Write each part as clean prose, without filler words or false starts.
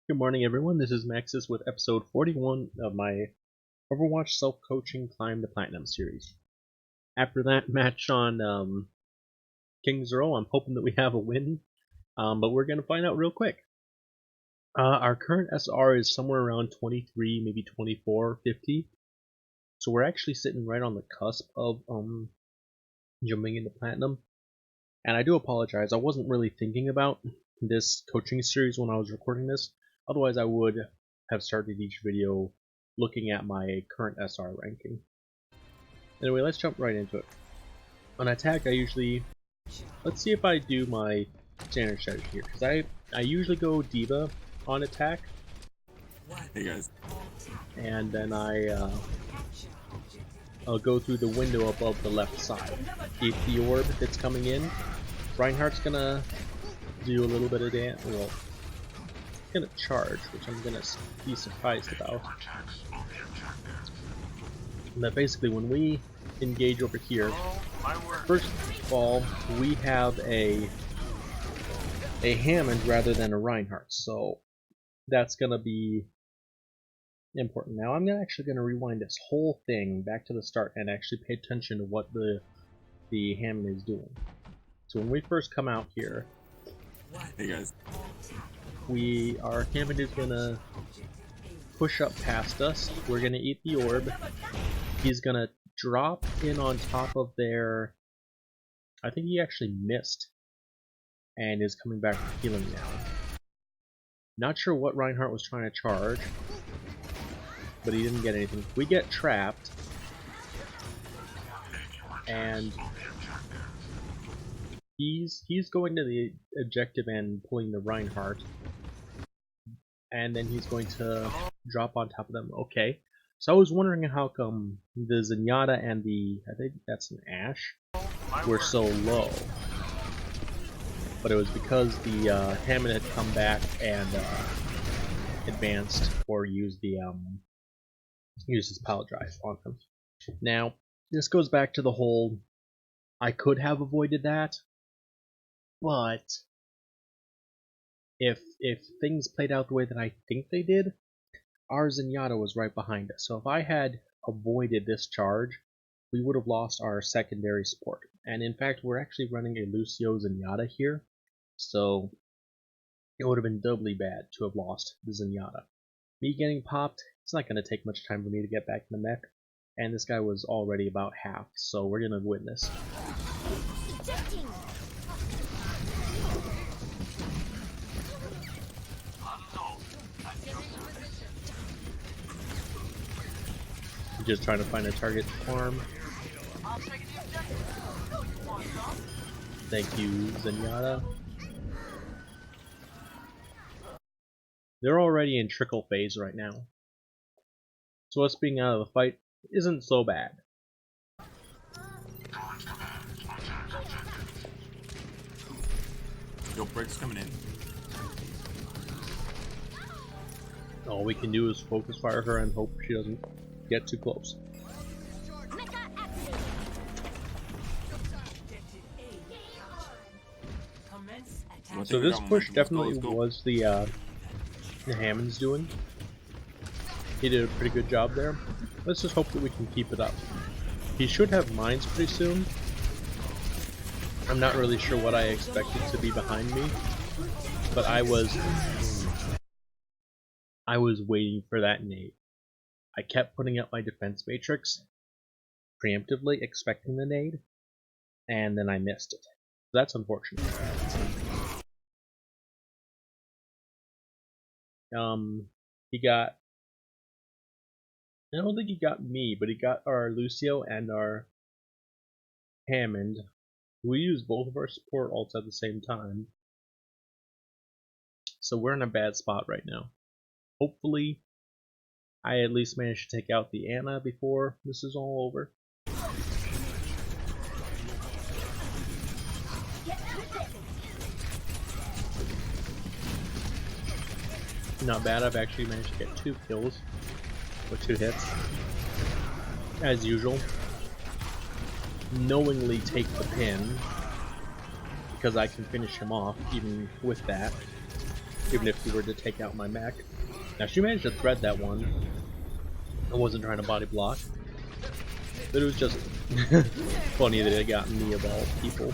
Good morning, everyone. This is Maxis with episode 41 of my Overwatch self-coaching Climb to Platinum series. After that match on King's Row, I'm hoping that we have a win, but we're going to find out real quick. Our current SR is somewhere around 23, maybe 24, 50. So we're actually sitting right on the cusp of jumping into Platinum. And I do apologize, I wasn't really thinking about this coaching series when I was recording this. Otherwise, I would have started each video looking at my current SR ranking. Anyway, let's jump right into it. On attack, I usually... Let's see if I do my standard strategy here, because I usually go D.Va on attack. Hey guys. And then I'll go through the window above the left side. Keep the orb that's coming in. Reinhardt's gonna do a little bit of damage. Well, gonna charge, which I'm gonna be surprised about. And that basically, when we engage over here, first of all, we have a Hammond rather than a Reinhardt, so that's gonna be important. Now I'm actually gonna rewind this whole thing back to the start and actually pay attention to what the Hammond is doing. So when we first come out here, hey guys, our Hammond is gonna push up past us. We're gonna eat the orb. He's gonna drop in on top of their... I think he actually missed and is coming back for healing now. Not sure what Reinhardt was trying to charge, but he didn't get anything. We get trapped, and he's going to the objective and pulling the Reinhardt, and then he's going to drop on top of them. Okay, so I was wondering how come the Zenyatta and I think that's an Ashe, were so low. But it was because the Hammond had come back and advanced or used his pile drive on him. Now, this goes back to the whole, I could have avoided that, but if things played out the way that I think they did, our Zenyatta was right behind us. So if I had avoided this charge, we would have lost our secondary support. And in fact, we're actually running a Lucio Zenyatta here, so it would have been doubly bad to have lost the Zenyatta. Me getting popped, it's not going to take much time for me to get back in the mech, and this guy was already about half, so we're going to win this. Just trying to find a target to farm. Thank you, Zenyatta. They're already in trickle phase right now, so us being out of the fight isn't so bad. Yo, break's coming in. All we can do is focus fire her and hope she doesn't get too close. So this push definitely was the Hammond's doing. He did a pretty good job there. Let's just hope that we can keep it up. He should have mines pretty soon. I'm not really sure what I expected to be behind me, but I was waiting for that nade. I kept putting up my defense matrix, preemptively expecting the nade, and then I missed it. That's unfortunate. He got... I don't think he got me, but he got our Lucio and our Hammond. We used both of our support ults at the same time. So we're in a bad spot right now. Hopefully, I at least managed to take out the Ana before this is all over. Not bad, I've actually managed to get 2 kills with 2 hits. As usual. Knowingly take the pin, because I can finish him off even with that. even if we were to take out my mech. Now she managed to thread that one. I wasn't trying to body block, but it was just funny that it got me of all people.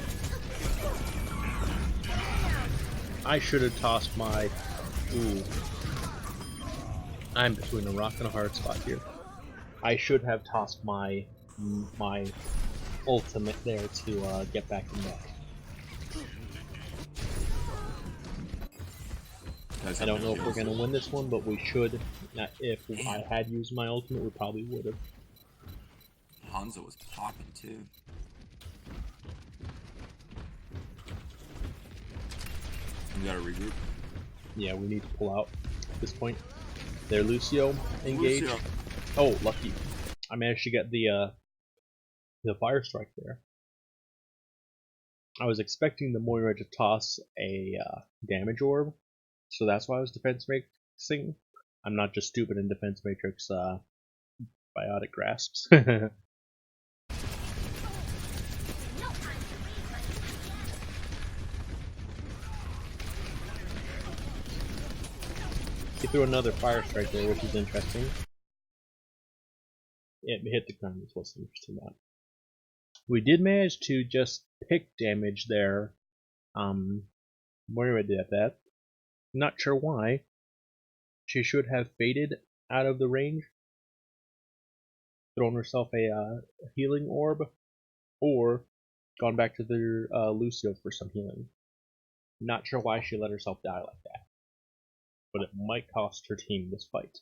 I should have tossed my... Ooh. I'm between a rock and a hard spot here. I should have tossed my ultimate there to get back in mech. I don't know if we're gonna win this one, but we should. If I had used my ultimate, we probably would have. Hanzo was popping too. We gotta regroup. Yeah, we need to pull out at this point. There, Lucio, engage. Lucio. Oh, lucky! I managed to get the fire strike there. I was expecting the Moira to toss a damage orb, so that's why I was defense matrixing. I'm not just stupid in defense matrix biotic grasps. He threw another fire strike there, which is interesting. It hit the ground, is what's interesting about it. We did manage to just pick damage there. Moira did that. Not sure why. She should have faded out of the range, thrown herself a healing orb, or gone back to the Lucio for some healing. Not sure why she let herself die like that, but it might cost her team this fight.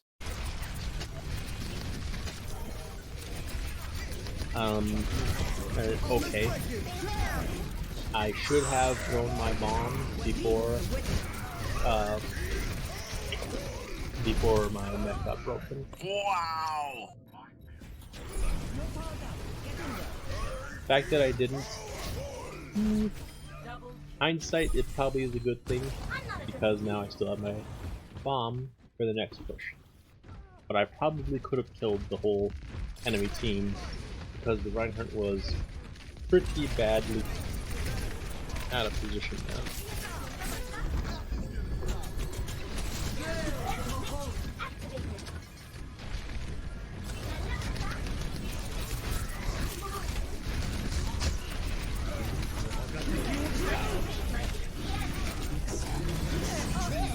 Okay. I should have thrown my bomb before my mech got broken. Wow! The fact that I didn't, hindsight, it probably is a good thing, because now I still have my bomb for the next push. But I probably could have killed the whole enemy team, because the Reinhardt was pretty badly out of position now.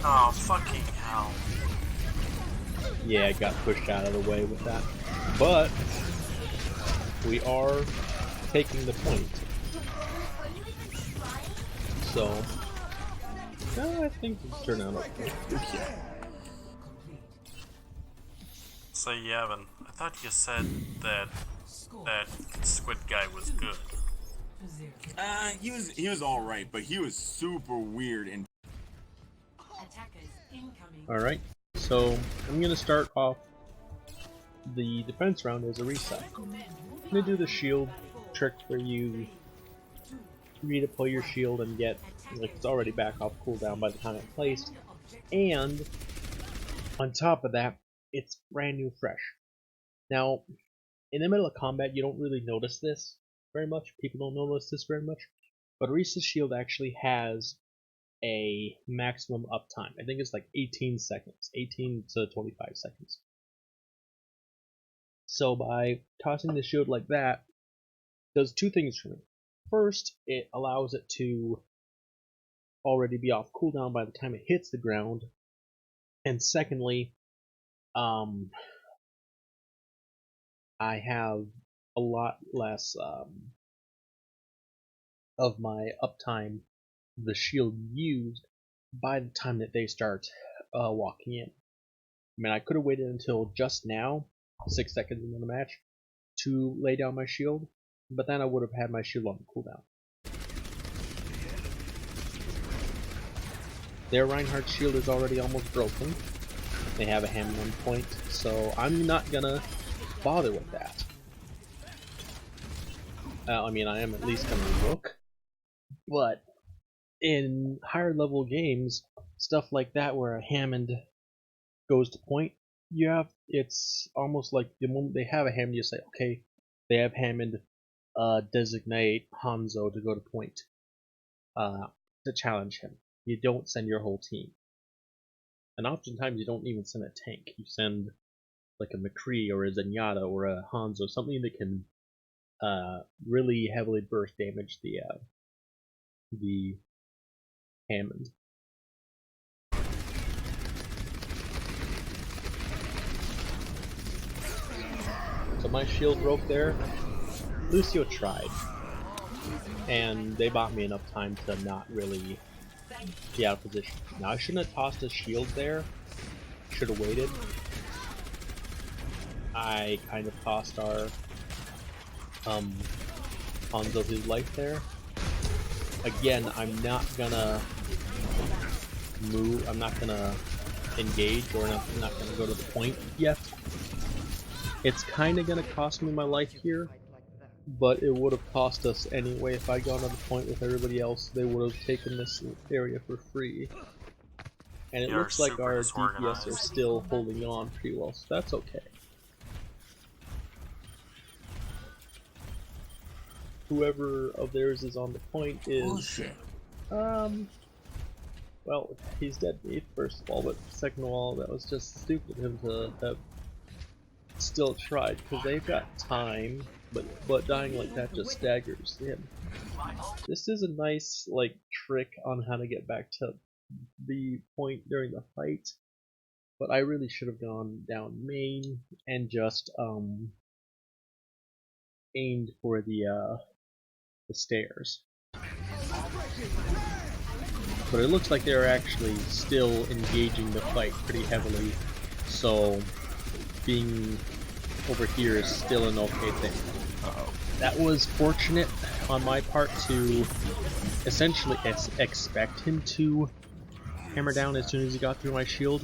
Oh, fucking hell. Yeah, I got pushed out of the way with that. But we are taking the point. So, I think it's turned out okay. So Yavin, I thought you said that that squid guy was good. He was all right, but he was super weird and. Alright, so I'm gonna start off the defense round as a reset. I'm gonna do the shield trick where you redeploy your shield and get, like, it's already back off cooldown by the time it's placed, and on top of that, it's brand new fresh. Now, in the middle of combat, you don't really notice this very much. People don't notice this very much, but Reese's shield actually has a maximum uptime. I think it's like 18 seconds, 18 to 25 seconds. So by tossing the shield like that, it does two things for me. First, it allows it to already be off cooldown by the time it hits the ground, and secondly, I have a lot less of my uptime, the shield used, by the time that they start walking in. I mean, I could have waited until just now, 6 seconds into the match, to lay down my shield, but then I would have had my shield on cooldown. Their Reinhardt's shield is already almost broken. They have a Hammond point, so I'm not gonna bother with that. I mean, I am at least gonna look, but in higher level games, stuff like that where a Hammond goes to point, it's almost like the moment they have a Hammond, you say, okay, they have Hammond, designate Hanzo to go to point, to challenge him. You don't send your whole team. And oftentimes you don't even send a tank. You send like a McCree or a Zenyatta or a Hanzo, something that can really heavily burst damage the Hammond. So my shield broke there. Lucio tried, and they bought me enough time to not really be out of position. Now I shouldn't have tossed a shield there. Should have waited. I kind of tossed our Hanzo his life there. Again, I'm not gonna move. I'm not gonna engage, or I'm not gonna go to the point yet. It's kind of gonna cost me my life here, but it would have cost us anyway if I'd gone to the point with everybody else. They would have taken this area for free. And it looks like our DPS are still holding on pretty well, so that's okay. Whoever of theirs is on the point is... well, he's dead to me, first of all, but second of all, that was just stupid of him to have still tried, because they've got time, but dying like that just staggers him. This is a nice, like, trick on how to get back to the point during the fight, but I really should have gone down main and just aimed for the stairs. But it looks like they're actually still engaging the fight pretty heavily, so being over here is still an okay thing. That was fortunate on my part to essentially expect him to hammer down as soon as he got through my shield,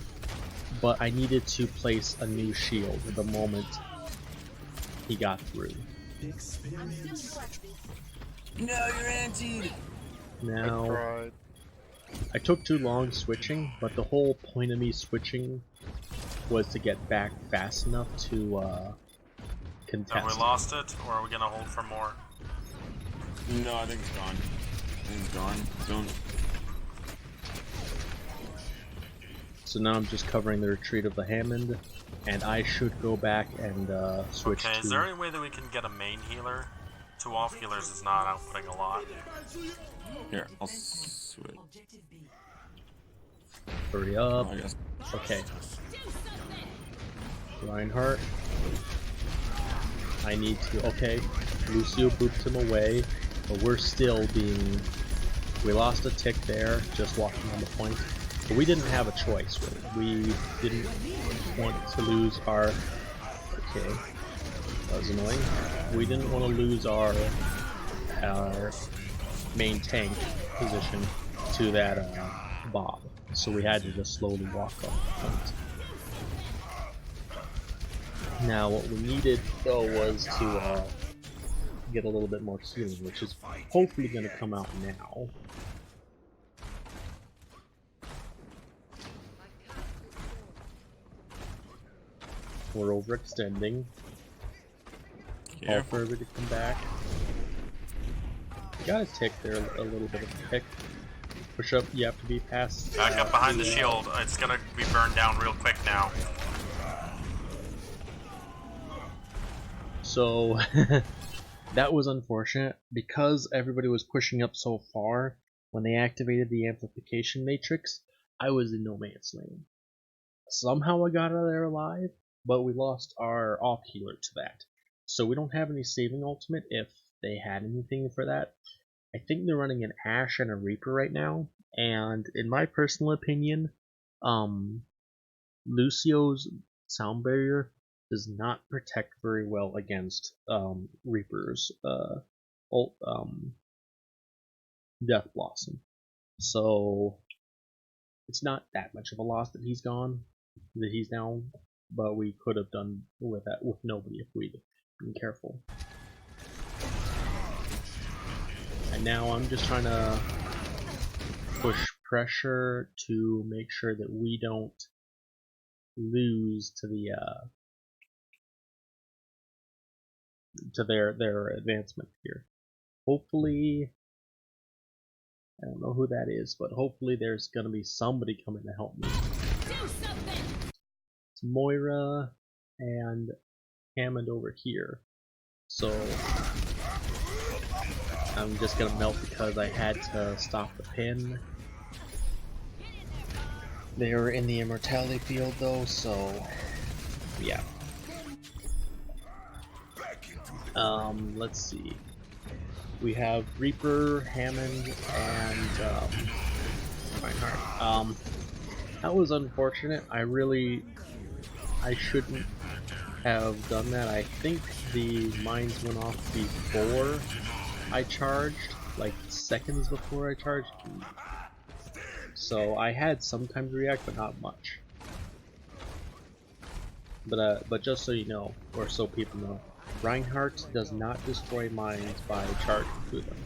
but I needed to place a new shield the moment he got through. No, you're antied! Now, I took too long switching, but the whole point of me switching was to get back fast enough to contest. Have we lost it, or are we gonna hold for more? No, I think it's gone. I think it's gone. Soon. So now I'm just covering the retreat of the Hammond, and I should go back and switch Okay, to... is there any way that we can get a main healer? 2 off healers is not outputting a lot. Here, I'll switch. Hurry up. Oh, I guess. Okay. Reinhardt. I need to... Okay. Lucio booped him away, but we're still being... We lost a tick there, just walking on the point. But we didn't have a choice, really. We didn't want to lose our... Okay. That was annoying. We didn't want to lose our main tank position to that Bob. So we had to just slowly walk off the point. Now what we needed though was to get a little bit more healing, which is hopefully going to come out now. We're overextending. Call for everybody to come back. You got a tick there, a little bit of a tick. Push up, you have to be past... Back up behind the shield. It's gonna be burned down real quick now. So, that was unfortunate. Because everybody was pushing up so far, when they activated the amplification matrix, I was in no man's land. Somehow I got out of there alive, but we lost our off healer to that. So we don't have any saving ultimate if they had anything for that. I think they're running an Ashe and a Reaper right now, and in my personal opinion, Lucio's sound barrier does not protect very well against Reaper's Death Blossom. So it's not that much of a loss that he's gone, that he's down, but we could have done with that with nobody if we'd been careful. And now I'm just trying to push pressure to make sure that we don't lose to the to their advancement here. Hopefully, I don't know who that is, but hopefully there's gonna be somebody coming to help me. It's Moira and Hammond over here. So I'm just gonna melt because I had to stop the pin. They were in the immortality field though, so yeah. Let's see. We have Reaper, Hammond, and Reinhardt. That was unfortunate. I shouldn't have done that. I think the mines went off before I charged, like seconds before I charged. So I had some time to react, but not much. But just so you know, or so people know, Reinhardt does not destroy mines by charging through them.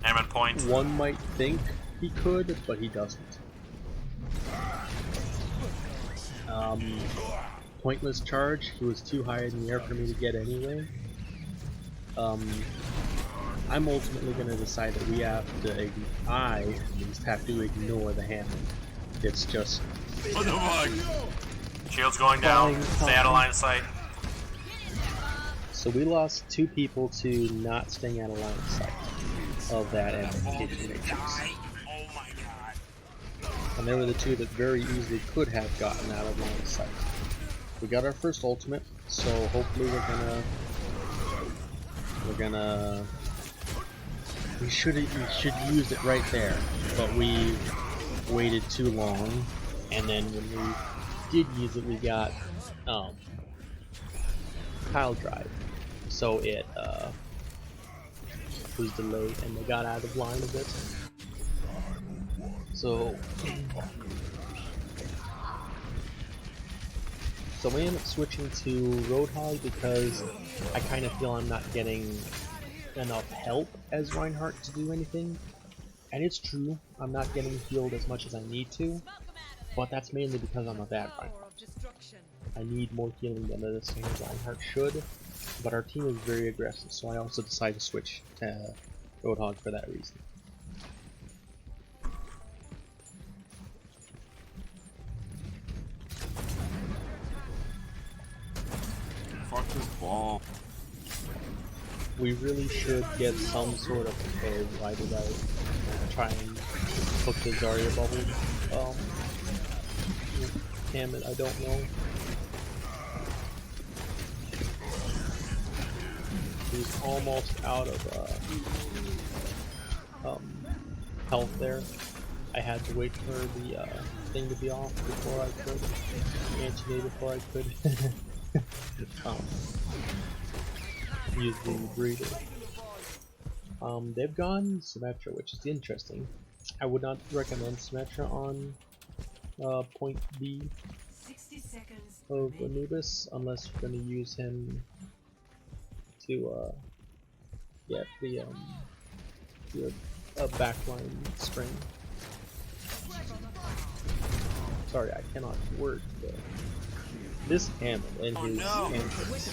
Hammond point. One might think he could, but he doesn't. Pointless charge. He was too high in the air for me to get anyway. I'm ultimately going to decide that we have to, I at least have to ignore the Hammond. It's just... What the fuck? Shield's going down. Stay out of line of sight. So we lost 2 people to not staying out of line of sight of that amplification matrix. Oh my god. And they were the 2 that very easily could have gotten out of line of sight. We got our first ultimate, so hopefully we should use it right there, but we waited too long, and then when we did use it, we got pile drive, so it was delayed, and they got out of line a bit. So we ended up switching to Roadhog because I kind of feel I'm not getting enough help as Reinhardt to do anything. And it's true, I'm not getting healed as much as I need to, but that's mainly because I'm a bad Reinhardt. I need more healing than the same Reinhardt should, but our team is very aggressive, so I also decided to switch to Roadhog for that reason. Fuck this ball. We really should get some sort of... Okay, why did I try and hook the Zarya bubble? Damn it, I don't know. He's almost out of health there. I had to wait for the thing to be off before I could. Anti-day before I could. Use the breeder. They've gone Symmetra, which is interesting. I would not recommend Symmetra on point B of Anubis unless you're going to use him to get the backline string. Sorry, I cannot word this Hammond and his entrance.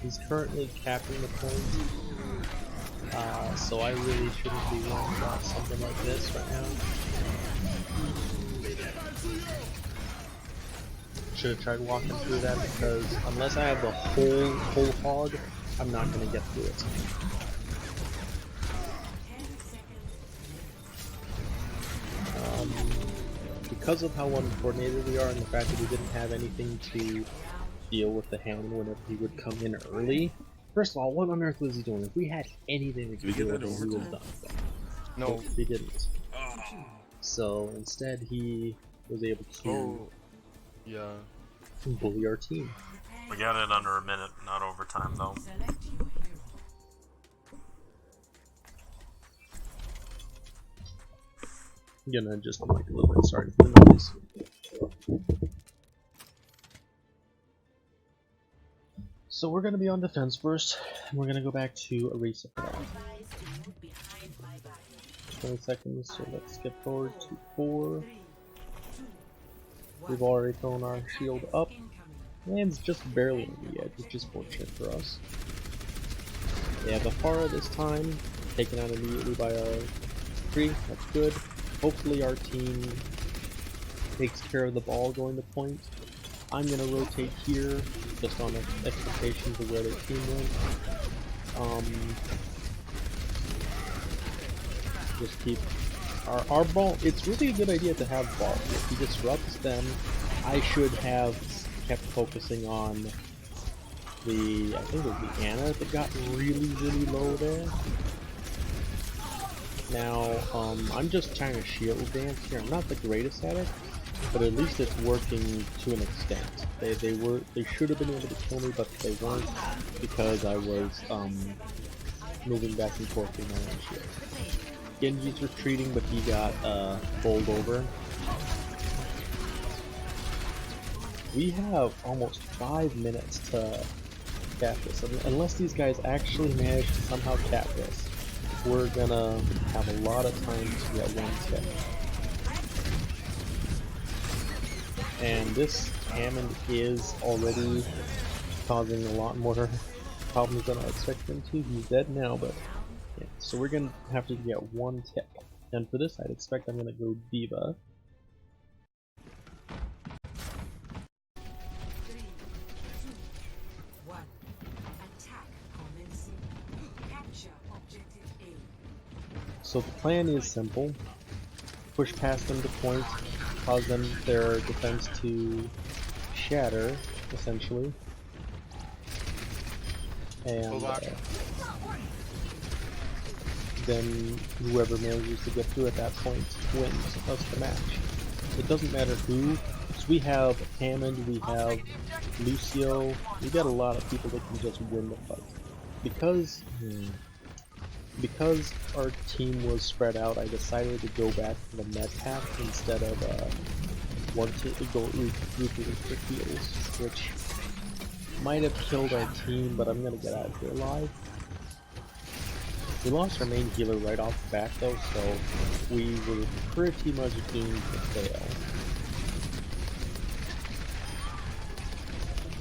He's currently capping the point, so I really shouldn't be worrying about something like this right now. Should have tried walking through that because unless I have the whole hog, I'm not going to get through it. Because of how uncoordinated we are and the fact that we didn't have anything to deal with the Hammond whenever he would come in early. First of all, what on earth was he doing? If we had anything we could deal with him, he would have done it. No, he didn't. So instead, he was able to bully our team. We got it under a minute, not overtime though. I'm gonna just like a little bit. Sorry for the noise. So we're gonna be on defense first, and we're gonna go back to Erasa for that. 20 seconds, so let's skip forward to 4. We've already thrown our shield up, and it's just barely on the edge. which is fortunate for us. They have a Pharah this time, taken out immediately by our tree. That's good. Hopefully our team takes care of the ball going to point. I'm gonna rotate here, just on expectations of where their team went. Just keep our ball. It's really a good idea to have ball. If he disrupts them, I should have kept focusing on the, I think it was the Ana that got really low there. Now, I'm just trying to shield dance here. I'm not the greatest at it, but at least it's working to an extent. They should have been able to kill me, but they weren't because I was moving back and forth in my own shield. Genji's retreating, but he got bowled over. We have almost 5 minutes to cap this. I mean, unless these guys actually manage to somehow cap this, we're gonna have a lot of time to get one tip. And this Hammond is already causing a lot more problems than I expected him to. He's dead now, but yeah. So we're gonna have to get one tip. And for this, I'd expect I'm gonna go Diva. So the plan is simple. Push past them to point, cause them their defense to shatter, essentially. And then whoever manages to get through at that point wins us the match. It doesn't matter who. So we have Hammond, we have Lucio, we got a lot of people that can just win the fight. Because our team was spread out, I decided to go back to the med path instead of regrouping for heals, which might have killed our team, but I'm gonna get out of here alive. We lost our main healer right off the bat though, so we were pretty much doomed to fail.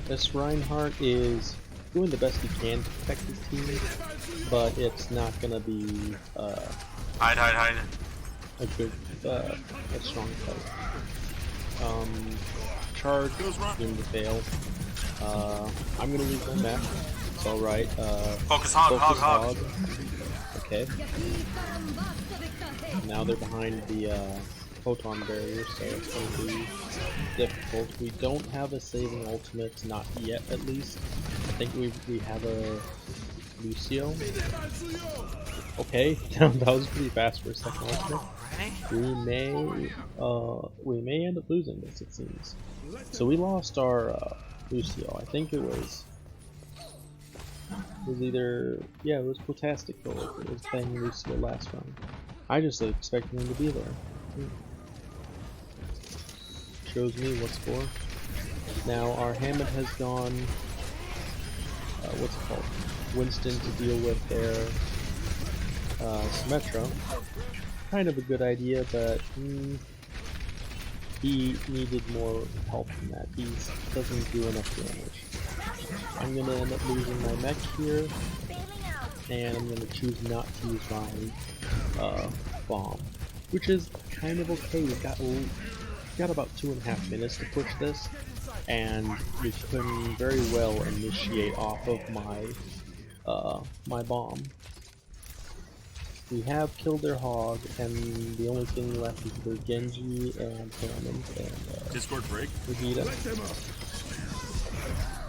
This Reinhardt is doing the best he can to protect his team, but it's not gonna be hide. a good, a strong fight. Charge, doomed to fail. I'm gonna lose my map. It's alright. Focus hog. Okay. Now they're behind the photon barrier, so it's going to be difficult. We don't have a saving ultimate, not yet at least. I think we have a Lucio. Okay, that was pretty fast for a second ultimate. We may end up losing this, it seems. So we lost our Lucio. I think it was either, yeah, it was Protastic though. It was playing Lucio last round. I just expected him to be there. Shows me what's for. Now our Hammond has gone, what's it called? Winston to deal with their Symmetra. Kind of a good idea, but he needed more help than that. He doesn't do enough damage. I'm gonna end up losing my mech here, and I'm gonna choose not to use my bomb, which is kind of okay. We've got about 2.5 minutes to push this, and we can very well initiate off of my my bomb. We have killed their hog, and the only thing left is their Genji and Hammond and Discord break. Vegeta.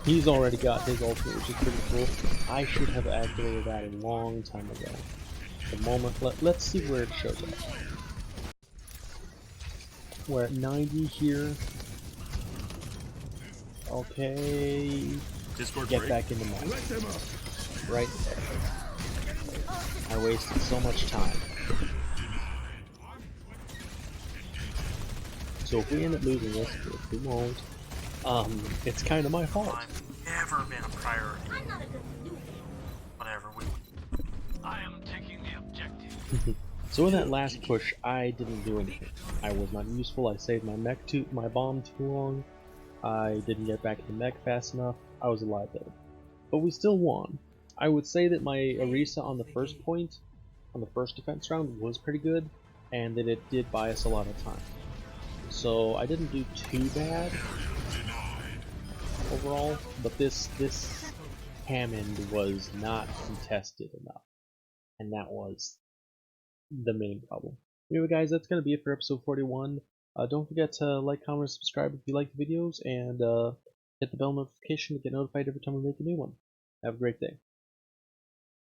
He's already got his ultimate, which is pretty cool. I should have activated that a long time ago. The moment, let's see where it shows up. We're at 90 here. Okay. Discord Get break. back in the map. Right there. I wasted so much time. So if we end up losing this, which we won't, it's kind of my fault. I've never been a priority. Whatever, I am taking the objective. So in that last push, I didn't do anything. I was not useful. I saved my bomb too long. I didn't get back to the mech fast enough. I was alive though. But we still won. I would say that my Orisa on the first point, on the first defense round, was pretty good, and that it did buy us a lot of time. So I didn't do too bad overall, but this Hammond was not contested enough, and that was the main problem. Anyway guys, that's going to be it for episode 41. Don't forget to like, comment, and subscribe if you like the videos, and hit the bell notification to get notified every time we make a new one. Have a great day.